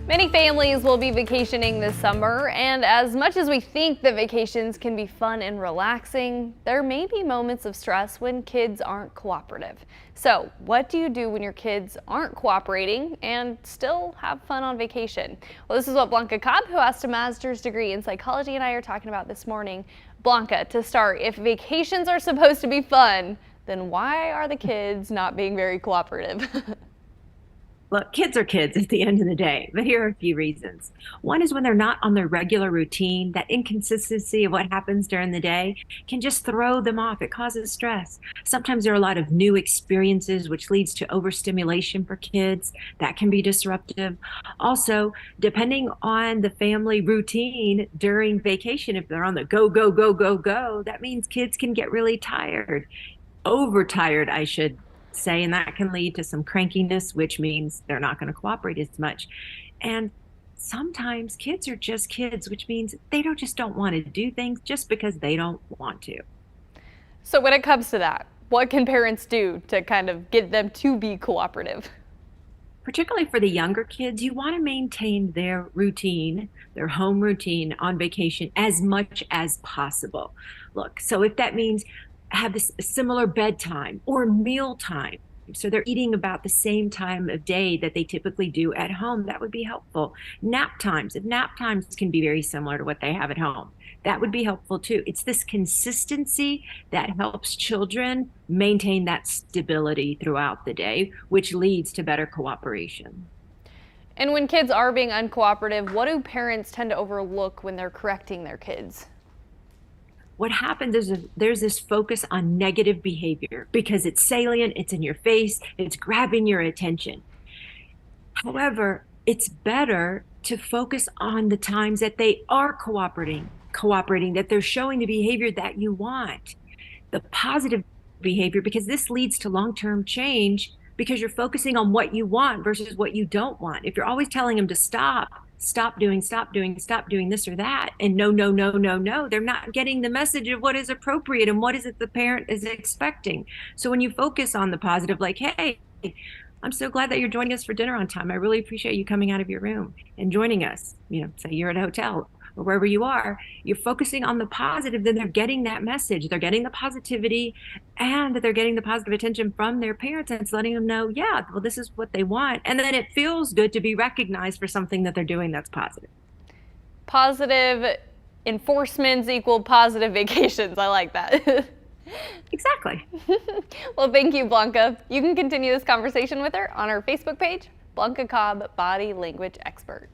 Many families will be vacationing this summer, and as much as we think that vacations can be fun and relaxing, there may be moments of stress when kids aren't cooperative. So, what do you do when your kids aren't cooperating and still have fun on vacation? Well, this is what Blanca Cobb, who has a master's degree in psychology, and I are talking about this morning. Blanca, to start, if vacations are supposed to be fun, then why are the kids not being very cooperative? Look, kids are kids at the end of the day, but here are a few reasons. One is when they're not on their regular routine, that inconsistency of what happens during the day can just throw them off. It causes stress. Sometimes there are a lot of new experiences, which leads to overstimulation for kids. That can be disruptive. Also, depending on the family routine during vacation, if they're on the go, go, go, go, go, that means kids can get really tired, overtired, I should say, and that can lead to some crankiness, which means they're not going to cooperate as much. And sometimes kids are just kids, which means they don't want to do things just because they don't want to. So when it comes to that, what can parents do to kind of get them to be cooperative? Particularly for the younger kids, you want to maintain their routine, their home routine on vacation as much as possible. Look, so if that means have this similar bedtime or meal time, so they're eating about the same time of day that they typically do at home, that would be helpful. Nap times, if nap times can be very similar to what they have at home, that would be helpful too. It's this consistency that helps children maintain that stability throughout the day, which leads to better cooperation. And when kids are being uncooperative, what do parents tend to overlook when they're correcting their kids? What happens is there's this focus on negative behavior because it's salient, it's in your face, it's grabbing your attention. However, it's better to focus on the times that they are cooperating, that they're showing the behavior that you want, the positive behavior, because this leads to long-term change because you're focusing on what you want versus what you don't want. If you're always telling them to stop doing this or that, and no, no, no, no, no, they're not getting the message of what is appropriate and what is it the parent is expecting. So when you focus on the positive, like, hey, I'm so glad that you're joining us for dinner on time. I really appreciate you coming out of your room and joining us. Say you're at a hotel or wherever you are, you're focusing on the positive, then they're getting that message. They're getting the positivity and they're getting the positive attention from their parents, and it's letting them know, yeah, well, this is what they want. And then it feels good to be recognized for something that they're doing that's positive. Positive enforcements equal positive vacations. I like that. Exactly. Well, thank you, Blanca. You can continue this conversation with her on our Facebook page, Blanca Cobb, Body Language Expert.